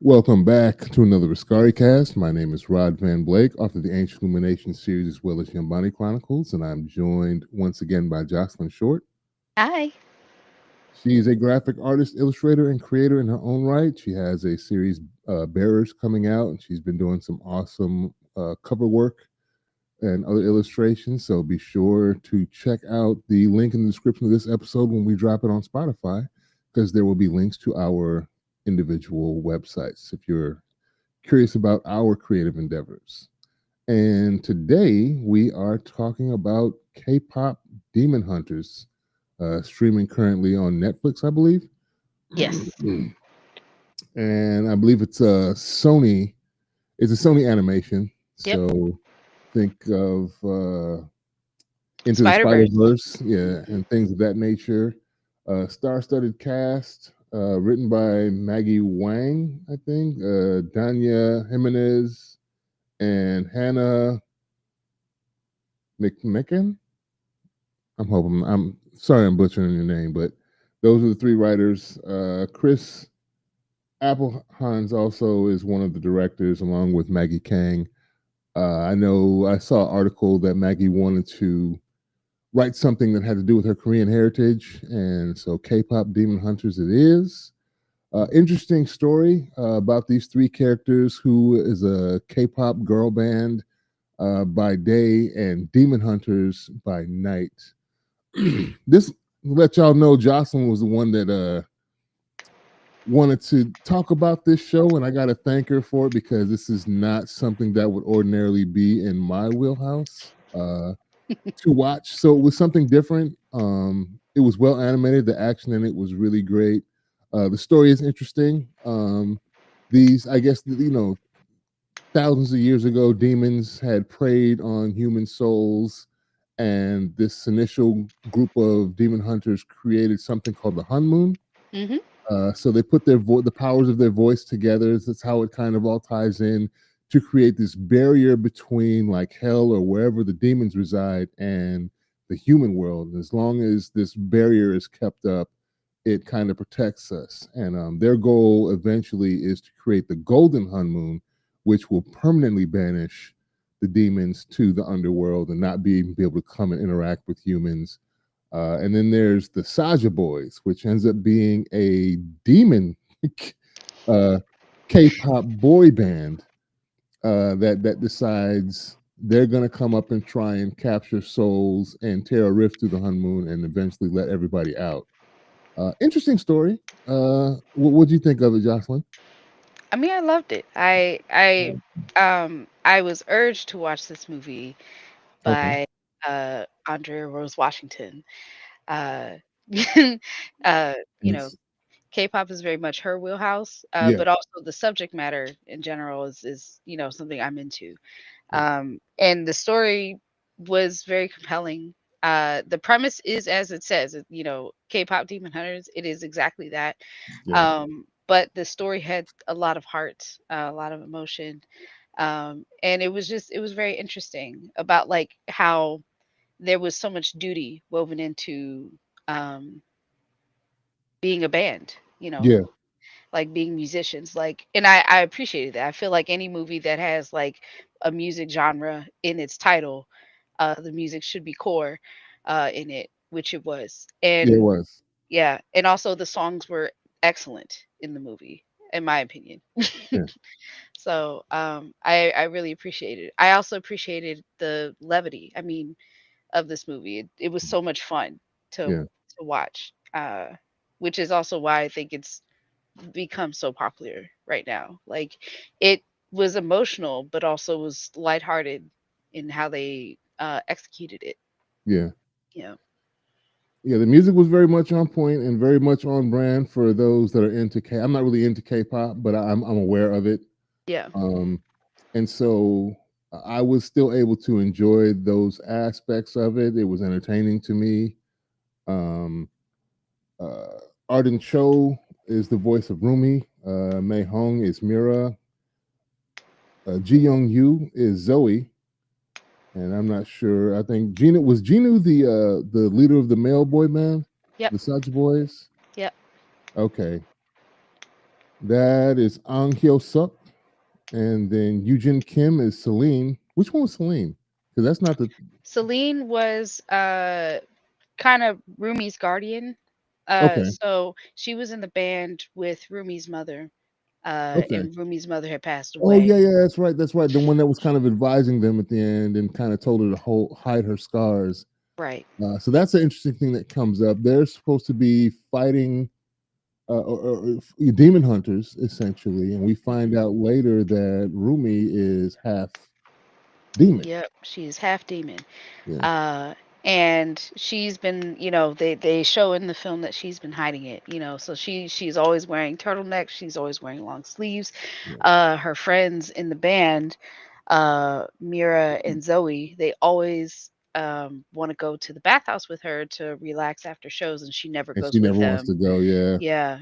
Welcome back to another Askari cast. My name is Rod Van Blake, author of the Ancient Illumination series as well as Yambani Chronicles, and I'm joined once again by Jocelyn Short. Hi. She is a graphic artist, illustrator, and creator in her own right. She has a series, Bearers, coming out, and she's been doing some awesome cover work and other illustrations. So be sure to check out the link in the description of this episode when we drop it on Spotify, because there will be links to our individual websites if you're curious about our creative endeavors. And today we are talking about K-pop Demon Hunters, streaming currently on Netflix, I believe. Yes. And I believe it's a Sony. It's a Sony animation. Yep. So think of Into the Spider Spider Verse. Verse, yeah, and things of that nature. Star-studded cast, written by Maggie Wang, I think, Danya Jimenez, and Hannah McMicken. I'm sorry I'm butchering your name, but those are the three writers. Chris Applehans also is one of the directors, along with Maggie Kang. I know I saw an article that Maggie wanted to write something that had to do with her Korean heritage, and so K-pop Demon Hunters it is. Interesting story about these three characters, who is a K-pop girl band by day and Demon Hunters by night. This let y'all know Jocelyn was the one that wanted to talk about this show, and I got to thank her for it, because this is not something that would ordinarily be in my wheelhouse to watch. So it was something different. It was well animated. The action in it was really great. The story is interesting. These, I guess, thousands of years ago, demons had preyed on human souls, and this initial group of demon hunters created something called the Hun Moon. Hmm. So they put the powers of their voice together. That's how it kind of all ties in to create this barrier between like hell or wherever the demons reside and the human world. And as long as this barrier is kept up, it kind of protects us. And their goal eventually is to create the golden Hun Moon, which will permanently banish the demons to the underworld and not be able to come and interact with humans. And then there's the Saja Boys, which ends up being a demon uh, K-pop boy band that decides they're going to come up and try and capture souls and tear a rift through the Hun Moon and eventually let everybody out. Interesting story. What do you think of it, Jocelyn? I mean, I loved it. I was urged to watch this movie Okay. by Andrea Rose Washington. Uh, you know, Yes. K-pop is very much her wheelhouse, Yeah. but also the subject matter in general is something I'm into. Yeah. And the story was very compelling. The premise is as it says, K-pop Demon Hunters. It is exactly that. Yeah. But the story had a lot of heart, a lot of emotion, and it was very interesting about like how there was so much duty woven into um, being a band. Yeah. Like being musicians, like, and I appreciated that. I feel like any movie that has like a music genre in its title, the music should be core in it, which it was. Yeah. It And was. yeah, and also the songs were excellent in the movie, in my opinion. Yeah. So I really appreciated it. I also appreciated the levity, I mean, of this movie. It was so much fun to Yeah. watch, which is also why I think it's become so popular right now. Like it was emotional, but also was lighthearted in how they executed it. Yeah. Yeah. Yeah, the music was very much on point and very much on brand for those that are into K. I'm not really into K-pop, but I'm aware of it. Yeah. Um, and so I was still able to enjoy those aspects of it. It was entertaining to me. Um, uh, Arden Cho is the voice of Rumi. Mei Hong is Mira. Ji Young Yu is Zoe, and I'm not sure. I think Gina the leader of the male boy band, Yep. the Such Boys. Yep. Okay, That is Ang Hyo Suk, and then Eugene Kim is Celine. Which one was Celine? Because that's not the. Celine was kind of Rumi's guardian. Okay. So she was in the band with Rumi's mother, Okay. and Rumi's mother had passed Oh yeah, away. yeah, that's right. That's right. The one that was kind of advising them at the end and kind of told her to hide her scars. Right. So that's an interesting thing that comes up. They're supposed to be fighting demon hunters essentially, and we find out later that Rumi is half demon. Yep, she's half demon. Yeah, Uh, and she's been, they show in the film that she's been hiding it, so she's always wearing turtlenecks, she's always wearing long sleeves. yeah, Her friends in the band, Mira and Zoe, they always want to go to the bathhouse with her to relax after shows, and she never and goes she with never wants to them. go. Yeah, Yeah,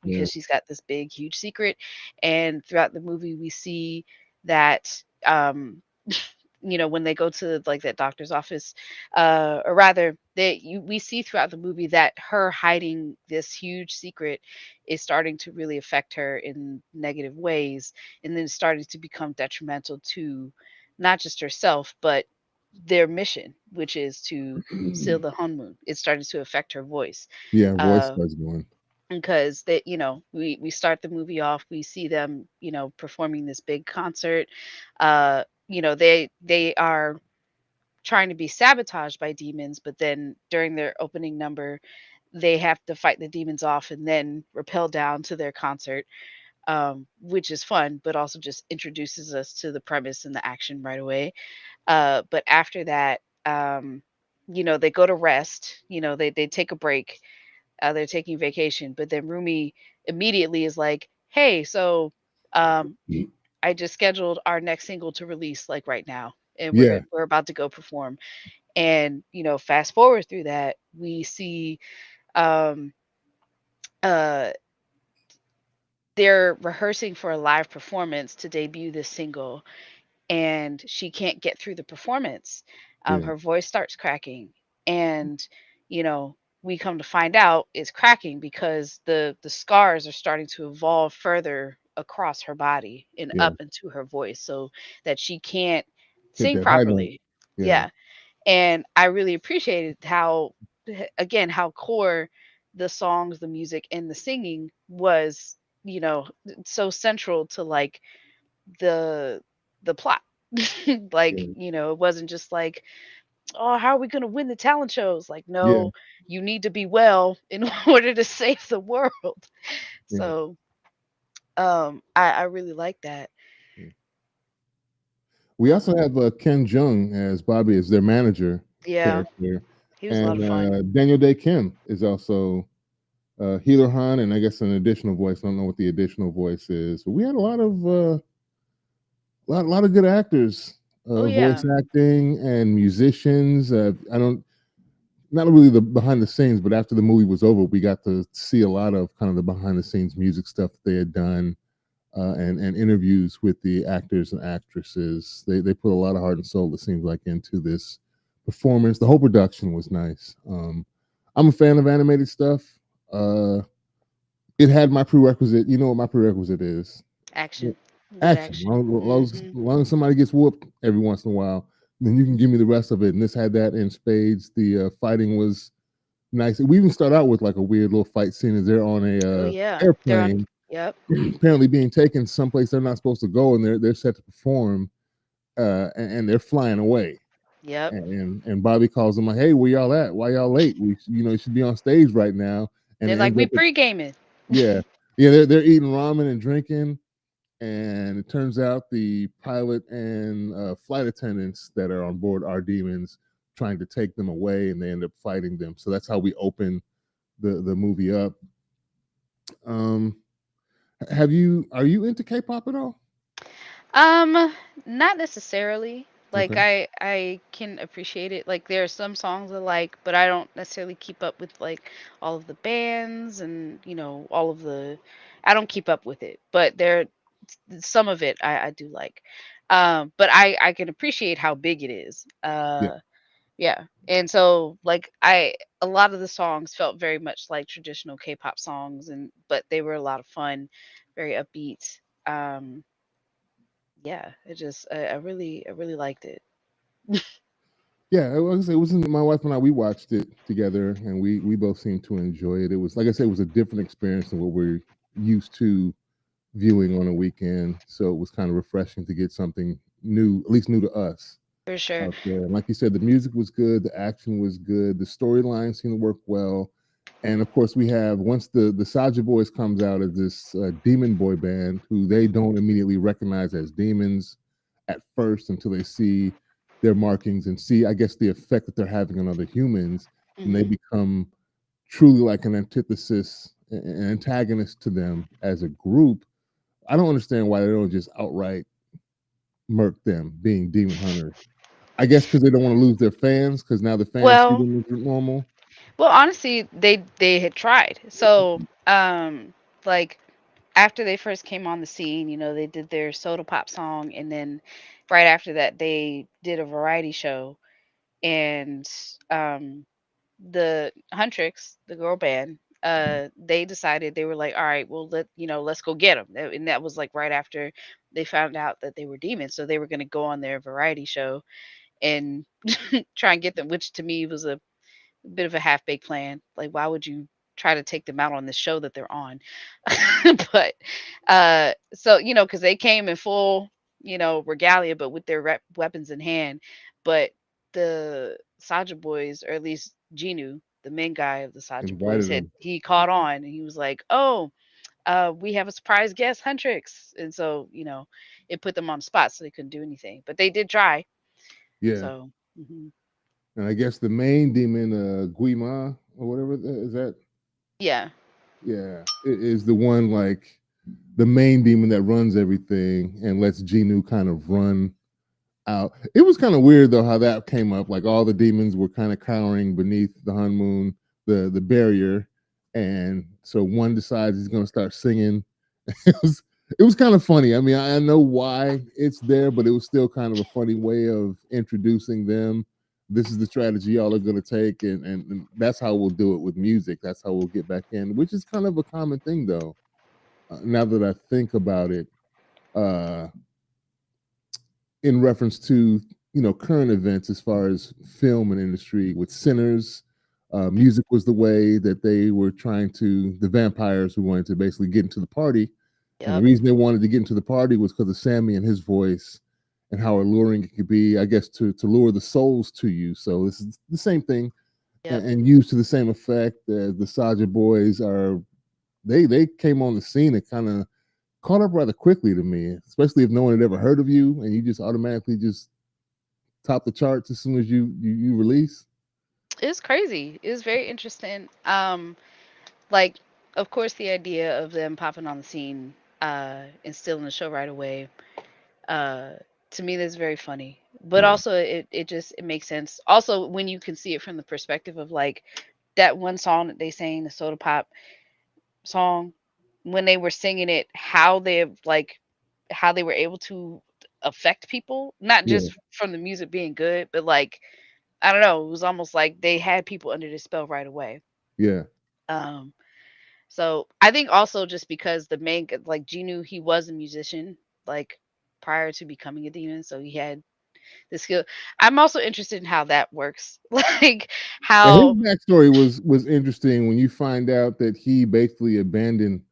yeah, because she's got this big, huge secret, and throughout the movie, we see that, when they go to like that doctor's office, or rather, we see throughout the movie that her hiding this huge secret is starting to really affect her in negative ways, and then starting to become detrimental to not just herself, but their mission, which is to seal the honeymoon. It's starting to affect her voice. yeah. Voice Uh, starts going. because we start the movie off, we see them, performing this big concert. They are trying to be sabotaged by demons, but then during their opening number, they have to fight the demons off and then rappel down to their concert, which is fun, but also just introduces us to the premise and the action right away. But after that, they go to rest, they take a break, they're taking vacation, but then Rumi immediately is like, "Hey, so um, I just scheduled our next single to release like right now, and Yeah, we're about to go perform." And fast forward through that, we see um, uh, they're rehearsing for a live performance to debut this single, and she can't get through the performance. yeah, Her voice starts cracking, and you know, we come to find out it's cracking because the scars are starting to evolve further across her body and yeah. up into her voice, so that she can't Hit sing that high note. properly. Yeah, Yeah, and I really appreciated how, again, how core the songs, the music, and the singing was. So central to like the plot. Like, yeah, it wasn't just like, "Oh, how are we gonna win the talent shows?" Like, yeah, no, you need to be well in order to save the world. yeah. So, I really like that. Yeah. We Uh, also have Ken Jeong as Bobby as their manager yeah, character, he was a lot and of fun. Daniel Day Kim is also Healer Han, and I guess an additional voice. I don't know what the additional voice is. But we had a lot of lot of good actors, Oh voice yeah, acting and musicians. I don't not really the behind the scenes, but after the movie was over, we got to see a lot of kind of the behind the scenes music stuff that they had done, and interviews with the actors and actresses. They put a lot of heart and soul, it seems like, into this performance. The whole production was nice. I'm a fan of animated stuff. Uh, it had my prerequisite. You know what my prerequisite is? action, good Action. action. Long as somebody gets whooped every once in a while, then you can give me the rest of it. And this had that in spades. The fighting was nice. We even start out with like a weird little fight scene as they're on a Oh yeah, they're on. airplane, Yep, apparently being taken someplace they're not supposed to go, and they're set to perform, and they're flying away. yep. And Bobby calls them like, "Hey, where y'all at? Why y'all late? You should be on stage right now." And They're it like, ends we up, pre-gaming. yeah, yeah, they're eating ramen and drinking, and it turns out the pilot and flight attendants that are on board are demons trying to take them away, and they end up fighting them. So that's how we open the movie up. Um, have you are you into K-pop at all? Um, Not necessarily. Like Okay. I can appreciate it. Like there are some songs I like, but I don't necessarily keep up with like all of the bands and all of the. I don't keep up with it, but some of it I do like. But I can appreciate how big it is. Yeah. Yeah. And so like I a lot of the songs felt very much like traditional K-pop songs, and but they were a lot of fun, very upbeat. Um yeah, it just I really liked it. Yeah, it was my wife and I. We watched it together, and we both seemed to enjoy it. It was, like I said, it was a different experience than what we're used to viewing on a weekend. So it was kind of refreshing to get something new, at least new to us, For sure. out there. And like you said, the music was good, the action was good, the storyline seemed to work well. And of course, we have, once the Saja Boys comes out as this demon boy band who they don't immediately recognize as demons at first until they see their markings and see, I guess, the effect that they're having on other humans, and they Mhm. become truly like an antithesis, an antagonist to them as a group. I don't understand why they don't just outright murk them being demon hunters. I guess because they don't want to lose their fans, because now the fans see Well, them as normal. honestly, they had tried. So, like after they first came on the scene, they did their soda pop song, and then right after that they did a variety show, and um the Huntrix, the girl band, they decided, they were like, all right, well, let's go get them. And that was like right after they found out that they were demons, so they were going to go on their variety show and try and get them, which to me was a bit of a half baked plan. Like, why would you try to take them out on the show that they're on? But so because they came in full, regalia, but with their weapons in hand. But the Saja boys, or at least Genu, the main guy of the Saja boys, Invited had them. he caught on, and he was like, "Oh, we have a surprise guest, Huntrix," and so it put them on the spot, so they couldn't do anything. But they did try. Yeah. So mhm. And I guess the main demon, Guima or whatever, is that? Yeah, Yeah, is the one, like, the main demon that runs everything and lets Genu kind of run out. It was kind of weird though how that came up. Like all the demons were kind of cowering beneath the Hun Moon, the barrier, and so one decides he's going to start singing. it was it was kind of funny. I mean, I know why it's there, but it was still kind of a funny way of introducing them. This is the strategy y'all are going to take, and that's how we'll do it with music. That's how we'll get back in, which is kind of a common thing though. Now that I think about it, uh, in reference to current events as far as film and industry with Sinners, music was the way that they were trying to, the vampires who wanted to basically get into the party, and the yep, reason they wanted to get into the party was because of Sammy and his voice and how alluring it could be, I guess, to lure the souls to you. So this is the same thing, yep. and used to the same effect. The Saja boys are, they came on the scene and kind of caught up rather quickly to me, especially if no one had ever heard of you and you just automatically just top the charts as soon as you release. It's crazy. It's very interesting. Like, of course, the idea of them popping on the scene, and stealing the show right away, uh, to me, that's very funny. But Yeah, also, it makes sense. Also, when you can see it from the perspective of like that one song that they sang, the Soda Pop song, when they were singing it, how they were able to affect people, not yeah, just from the music being good, but like I don't know, it was almost like they had people under the spell right away. yeah. Um, So I think also just because like Genu, he was a musician, like prior to becoming a demon, so he had the skill. I'm also interested in how that works, like And his how, backstory was interesting when you find out that he basically abandoned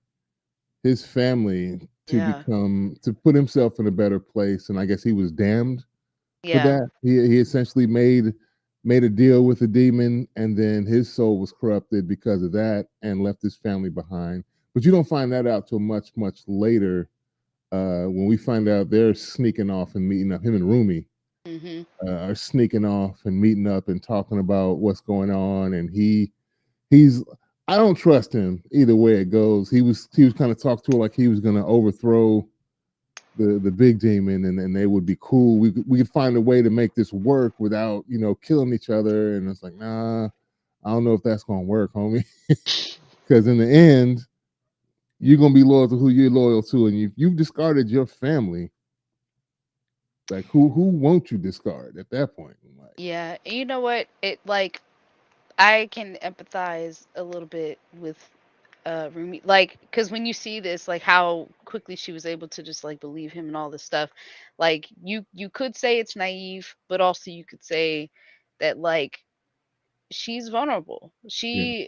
his family to yeah, become, to put himself in a better place, and I guess he was damned for yeah, that. He essentially made a deal with the demon, and then his soul was corrupted because of that, and left his family behind. But you don't find that out till much later, when we find out they're sneaking off and meeting up. Him and Rumi hmm, are sneaking off and meeting up and talking about what's going on, and he's, I don't trust him either way it goes. He was kind of talked to her like he was going to overthrow the big demon, and they would be cool. We could find a way to make this work without killing each other. And it's like, nah, I don't know if that's gonna work, homie. Because in the end, you're gonna be loyal to who you're loyal to, and you've discarded your family Like who won't you discard at that point? I'm like, Yeah, and you know what? It like I can empathize a little bit with Rumi, like, because when you see this, like how quickly she was able to just like believe him and all this stuff, like you could say it's naive, but also you could say that like she's vulnerable. yeah,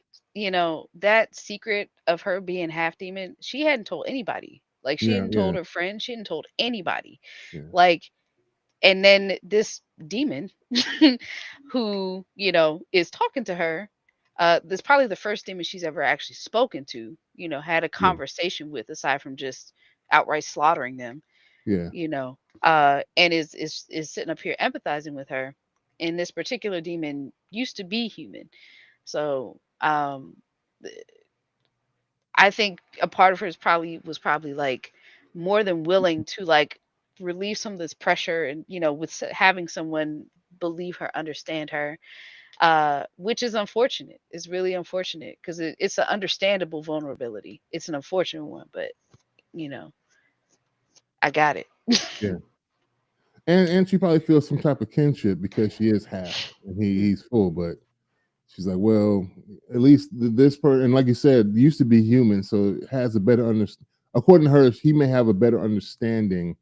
That secret of her being half demon, she hadn't told anybody. Like she yeah, hadn't told yeah, her friends, she hadn't told anybody. yeah, Like, and then this demon who, is talking to her, this probably the first demon she's ever actually spoken to, had a yeah, conversation with aside from just outright slaughtering them, yeah, and is sitting up here empathizing with her. And this particular demon used to be human. So, th- I think a part of her was probably like more than willing to like relieve some of this pressure, and with having someone believe her, understand her, which is unfortunate. It's really unfortunate because it's an understandable vulnerability. It's an unfortunate one, but you know, I got it. yeah. And she probably feels some type of kinship because she is half and he's full, but she's like, well, at least this person, and like you said, used to be human, so has a better understand. According to her, he may have a better understanding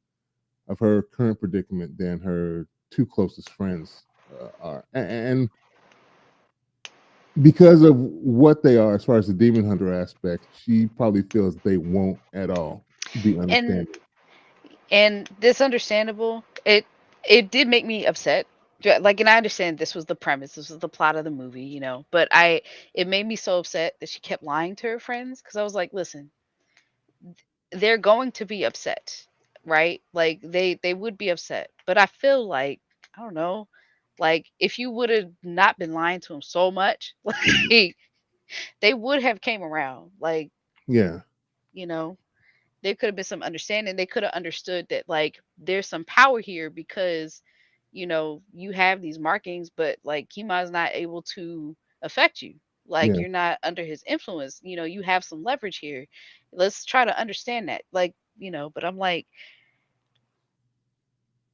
of her current predicament than her two closest friends are, and because of what they are, as far as the demon hunter aspect, she probably feels they won't at all be and understanding. and this understandable. It did make me upset. Like, and I understand this was the premise, this was the plot of the movie, but it made me so upset that she kept lying to her friends because I was like, listen, they're going to be upset, right? Like they would be upset. But I feel like, I don't know, like if you would have not been lying to them so much, like they would have came around. Like, Yeah, you know, there could have been some understanding. They could have understood that like there's some power here because you have these markings, but like Kima is not able to affect you. Like yeah. you're not under his influence. You have some leverage here. Let's try to understand that. Like, but I'm like,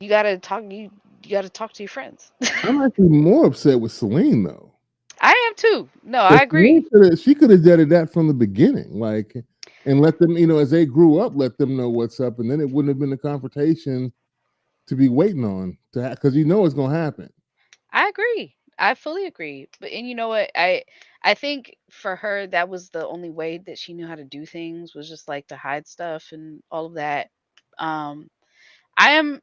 you gotta talk to your friends. I'm actually more upset with Celine though. I am too. No, But I agree. She could have done that from the beginning, like, and let them, as they grew up, let them know what's up, and then it wouldn't have been a confrontation to be waiting on to because it's gonna happen. I agree. I fully agree. But and you know what? I think for her that was the only way that she knew how to do things, was just like to hide stuff and all of that. Um I am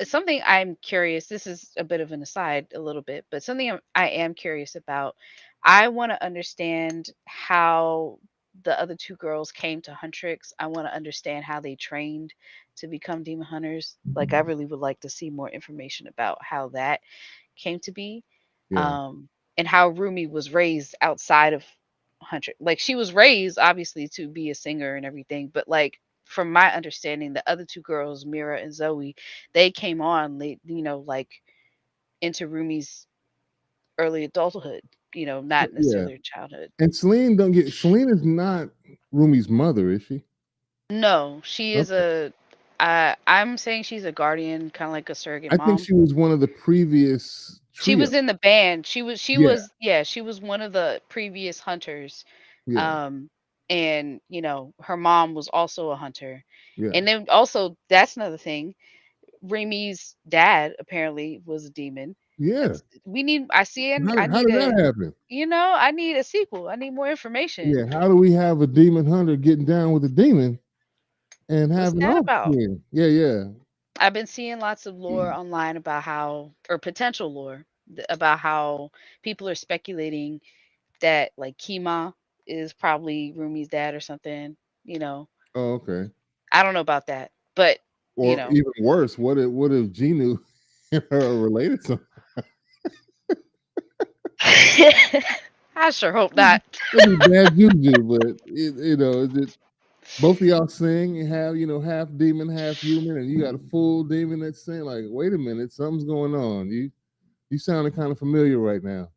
something I'm curious. This is a bit of an aside, a little bit, but something I am curious about. I want to understand how the other two girls came to Huntrix. I want to understand how they trained to become demon hunters. Like, I really would like to see more information about how that came to be, Yeah, um, and how Rumi was raised outside of Huntrix. Like, she was raised obviously to be a singer and everything, but like from my understanding, the other two girls, Mira and Zoe, they came on late, like into Rumi's early adulthood, not yeah. necessarily her childhood. And Celine is not Rumi's mother, is she? No, she is Okay, I'm saying she's a guardian, kind of like a surrogate I think mom. she was one of the previous She trio. was in the band. Yeah, Yeah, she was one of the previous hunters. yeah, Um, and her mom was also a hunter. yeah, And then also that's another thing. Remy's dad apparently was a demon. yeah. We need I see I How need did that happen? I need a sequel. I need more information. Yeah, how do we have a demon hunter getting down with a demon and What's having that about? offspring? Yeah, yeah. I've been seeing lots of lore online about how, or potential lore, about how people are speculating that like Kima is probably Rumi's dad or something. You know, Oh, okay. I don't know about that, but you Or know, even worse, what if Genu and her are related to? I sure hope not. That'd be bad juju, but is it both of y'all sing and have half demon, half human, and you got a full demon that's saying like, wait a minute, something's going on. You sounding kind of familiar right now.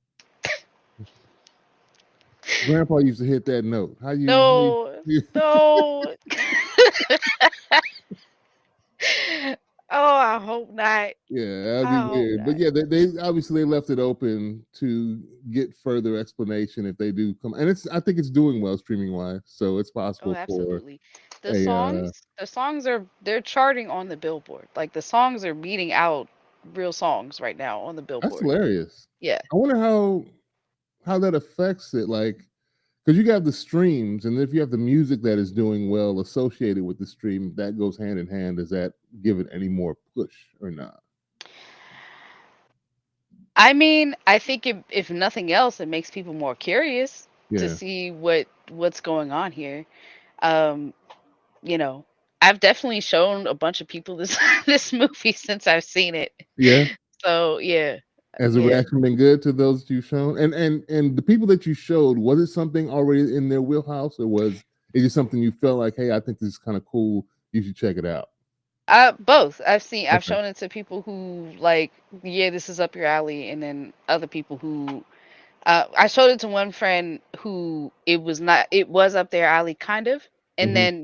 Grandpa used to hit that note. No, no. Oh, I hope not. Yeah, that'd be I hope weird. But not. yeah, they obviously they left it open to get further explanation if they do come. And it's I think it's doing well streaming wise, so it's Oh, possible for absolutely. a The songs are they're charting on the Billboard. Like the songs are beating out real songs right now on the that's Billboard. hilarious. Yeah. I wonder how that affects it, like because you have the streams, and if you have the music that is doing well associated with the stream, that goes hand in hand. Does that give it any more push or not? I mean, I think if nothing else, it makes people more curious to Yeah, see what's going on here. Um, you know, I've definitely shown a bunch of people this this movie since I've seen it. yeah. So yeah, Has the yeah. reaction been good to those you've shown? And the people that you showed, was it something already in their wheelhouse, or was it just something you felt like, hey, I think this is kind of cool. You should check it out. Both. I've Okay. shown it to people who like, yeah, this is up your alley, and then other people who I showed it to one friend who it was up their alley kind of, and Hmm. then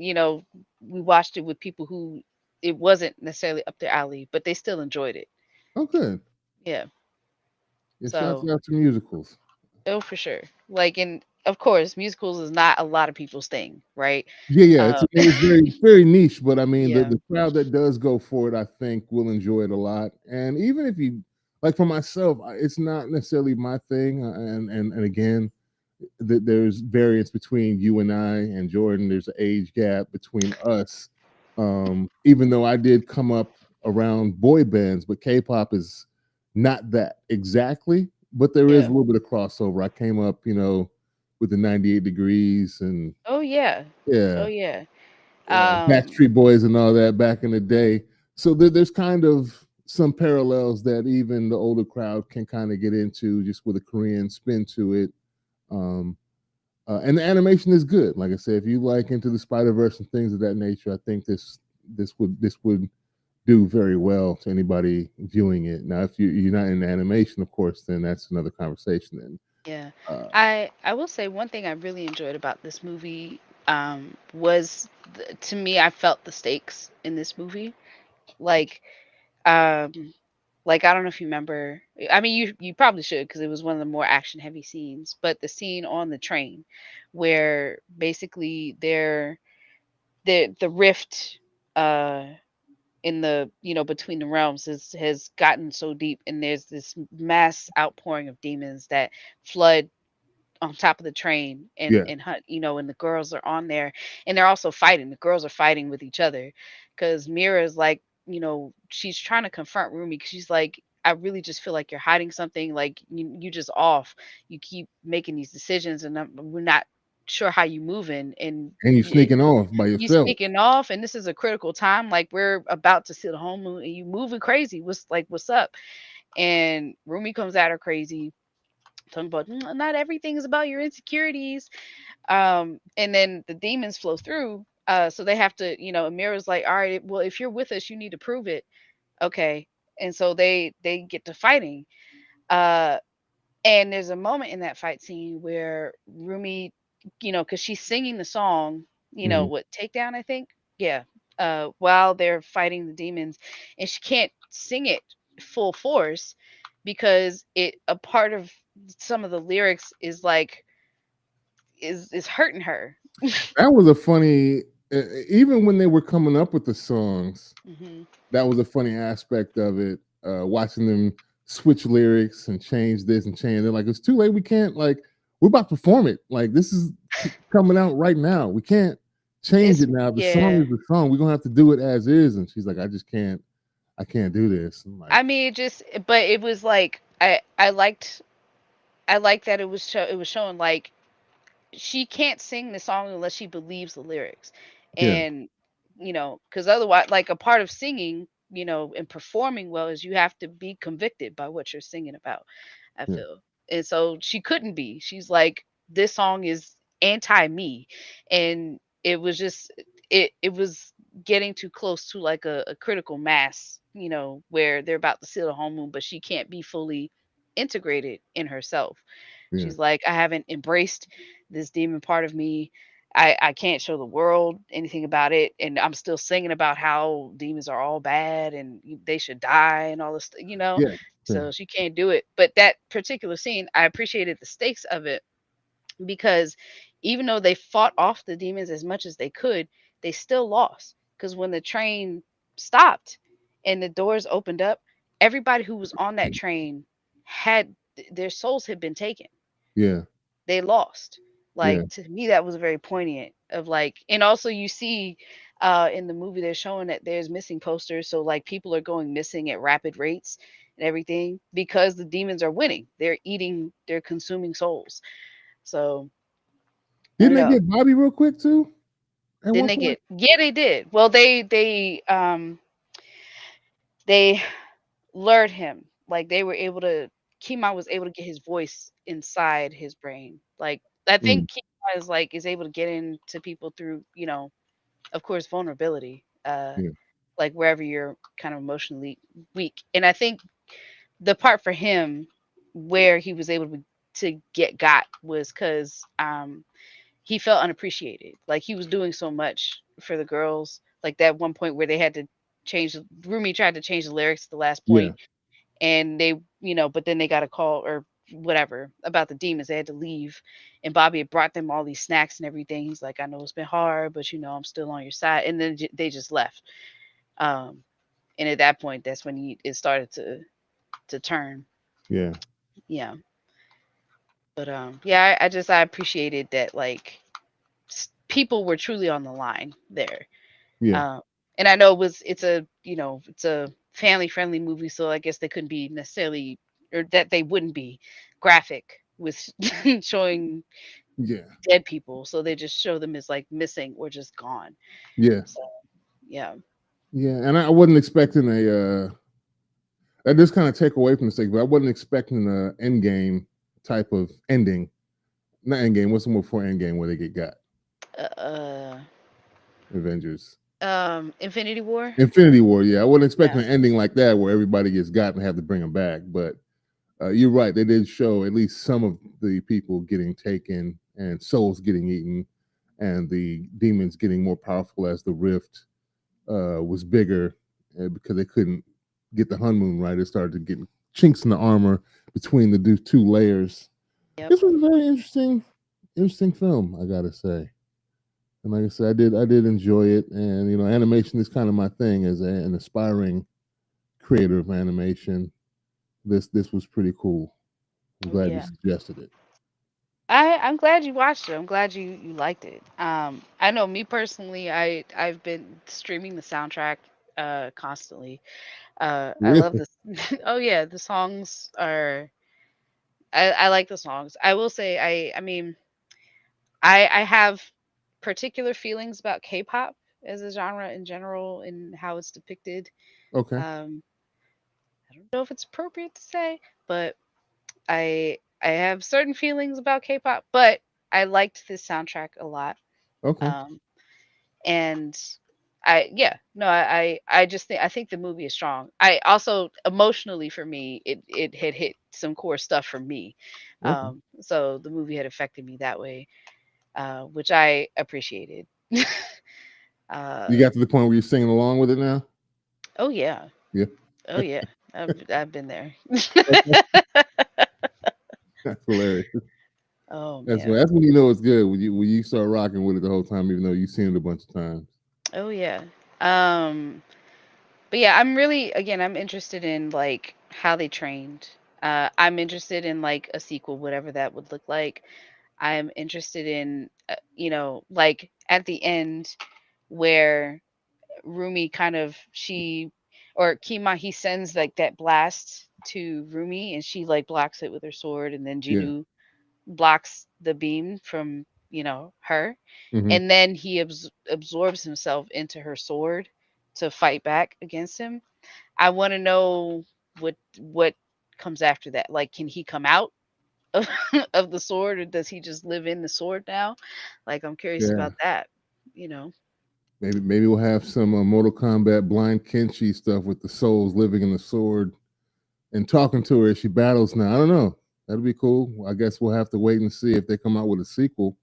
we watched it with people who it wasn't necessarily up their alley, but they still enjoyed it. Oh, good. Yeah. Yeah, shouts So, out to musicals. oh, for sure. Like, and of course, musicals is not a lot of people's thing, right? Yeah, yeah, Uh, it's very niche, but I mean yeah, the crowd that does go for it, I think will enjoy it a lot. And even if you like, for myself, it's not necessarily my thing. And again, there's variance between you and I and Jordan. There's an age gap between us. Even though I did come up around boy bands, but K-pop is not that exactly. But there is yeah. a little bit of crossover. I came up, with the 98 Degrees and Oh yeah, oh yeah, yeah. yeah, Um, Backstreet Boys and all that back in the day. So there's kind of some parallels that even the older crowd can kind of get into, just with a Korean spin to it. Um, and the animation is good. Like I said, if you like Into the Spider Verse and things of that nature, I think this would do very well to anybody viewing it. Now, if you're not in animation, of course, then that's another conversation. Then, yeah. uh, I will say one thing I really enjoyed about this movie was to me I felt the stakes in this movie. Like um like I don't know if you remember. I mean you probably should because it was one of the more action heavy scenes, but the scene on the train where basically the rift uh in the between the realms has gotten so deep, and there's this mass outpouring of demons that flood on top of the train, yeah, and hunt, and the girls are on there, and they're also fighting. The girls are fighting with each other because Mira's like, she's trying to confront Rumi because she's like, I really just feel like you're hiding something. Like you just off. You keep making these decisions, and we're not sure how you moving, and and you're sneaking off by you yourself. sneaking off, and this is a critical time. Like we're about to see the whole moon, and you moving crazy. What's up? And Rumi comes at her crazy, talking about, Not everything is about your insecurities." And then the demons flow through. So they have to, Amira's like, all right, well, if you're with us, you need to prove it. Okay. And so they get to fighting. Uh, and there's a moment in that fight scene where Rumi, because she's singing the song, Mhm. what, Takedown, I think? Yeah. While they're fighting the demons, and she can't sing it full force because a part of some of the lyrics is like, is hurting her. That was a funny. Even when they were coming up with the songs, Hmm. that was a funny aspect of it. Watching them switch lyrics and change this and change. They're like, it's too late. We can't, like, we're about to perform it. Like, this is coming out right now. We can't change It's it now. The song yeah. is the song. We're gonna have to do it as is. And she's like, I just can't. I can't do this. I'm like, I mean, but it was like I liked that it was showing like she can't sing the song unless she believes the lyrics. yeah, And because otherwise, like, a part of singing, and performing well is you have to be convicted by what you're singing about, I yeah, feel. And so she couldn't be. She's like, this song is anti me. And it was just it was getting too close to like a critical mass, where they're about to see the whole moon, but she can't be fully integrated in herself. yeah. She's like, I haven't embraced this demon part of me. I can't show the world anything about it, and I'm still singing about how demons are all bad and they should die and all this, Yeah. Yeah. so she can't do it. But that particular scene, I appreciated the stakes of it because even though they fought off the demons as much as they could, they still lost because when the train stopped and the doors opened up, everybody who was on that train had their souls had been taken. Yeah. They lost. Yeah. Like, to me, that was very poignant of like, and also you see in the movie they're showing that there's missing posters. So like people are going missing at rapid rates and everything because the demons are winning. They're consuming souls. So I Didn't don't they know. get Bobby real quick too at Didn't one they point? get, yeah, they did. Well, they lured him. Like they were able to Kima was able to get his voice inside his brain. Like I Mm, think Kima is able to get into people through, of course, vulnerability. yeah. Like wherever you're kind of emotionally weak. And I think the part for him where he was able to get got was because he felt unappreciated. Like he was doing so much for the girls. Like that one point where they had to Rumi tried to change the lyrics at the last Yeah. point, and they, but then they got a call or whatever about the demons. They had to leave, and Bobby had brought them all these snacks and everything. He's like, I know it's been hard, but I'm still on your side. And then they just left. Um, and at that point, that's when it started to turn. Yeah. Yeah, but yeah, I appreciated that like people were truly on the line there. Yeah. Um, and I know it's a family friendly movie, so I guess they couldn't be necessarily, or that they wouldn't be graphic with showing Yeah. dead people. So they just show them as like missing or just gone. Yeah. So yeah, Yeah. And I wasn't expecting that just kind of take away from the sake, but I wasn't expecting a end game type of ending. Not end game. What's the more before end game where they get got? uh, Avengers. Infinity War. Infinity War. Yeah. I wasn't Yeah. expecting an ending like that where everybody gets got and have to bring them back. But you're right. They did show at least some of the people getting taken and souls getting eaten and the demons getting more powerful as the rift was bigger because they couldn't get the honeymoon right. It started getting chinks in the armor between the two layers. Yep. This was a very interesting film, I gotta say. And like I said, I did enjoy it, and animation is kind of my thing as an aspiring creator of animation. This was pretty cool. I'm Oh glad you yeah. suggested it. I'm glad you watched it. I'm glad you liked it. I know me personally, I've been streaming the soundtrack constantly. I love Really? this. Oh yeah, the songs are. I like the songs. I will say I mean I have particular feelings about K-pop as a genre in general and how it's depicted. Okay. Um, I don't know if it's appropriate to say, but I have certain feelings about K-pop, but I liked this soundtrack a lot. Okay. Um, and yeah, no, I just think I think the movie is strong. I also emotionally for me, it had hit some core stuff for me. Okay. So the movie had affected me that way, which I appreciated. You uh, got to the point where you're singing along with it now. oh yeah, Yeah. oh yeah, I've been there. Okay. That's hilarious. Oh That's man, that's when you know it's good when you start rocking with it the whole time, even though you've seen it a bunch of times. oh yeah. Um, but yeah, I'm interested in like how they trained. I'm interested in like a sequel, whatever that would look like. I'm interested in, like at the end where Rumi kind of she or Kima he sends like that blast to Rumi and she like blocks it with her sword and then Yeah. Jinu blocks the beam from her, Hmm. and then he absorbs himself into her sword to fight back against him. I want to know what comes after that. Like, can he come out of, of the sword, or does he just live in the sword now? Like, I'm curious Yeah. about that. You know. Maybe we'll have some Mortal Kombat blind Kenshi stuff with the souls living in the sword and talking to her as she battles. Now I don't know. That'd be cool. I guess we'll have to wait and see if they come out with a sequel.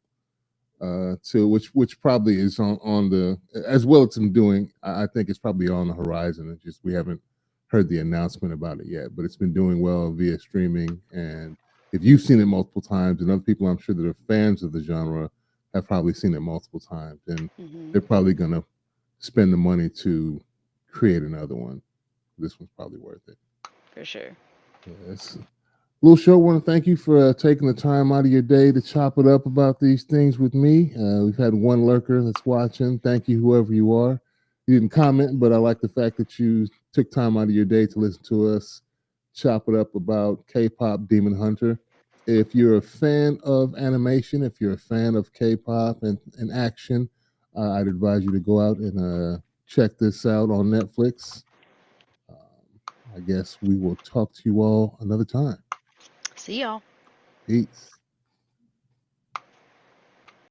to which probably is on the as well as I'm doing. I think it's probably on the horizon. It's just we haven't heard the announcement about it yet, but it's been doing well via streaming. And if you've seen it multiple times, and other people I'm sure that are fans of the genre have probably seen it multiple times, and Hmm. they're probably going to spend the money to create another one. This one's probably worth it. For sure. Yes. Little Show, want to thank you for taking the time out of your day to chop it up about these things with me. We've had one lurker that's watching. Thank you, whoever you are. You didn't comment, but I like the fact that you took time out of your day to listen to us chop it up about K-pop Demon Hunter. If you're a fan of animation, if you're a fan of K-pop and action, I'd advise you to go out and check this out on Netflix. I guess we will talk to you all another time. See y'all. Peace.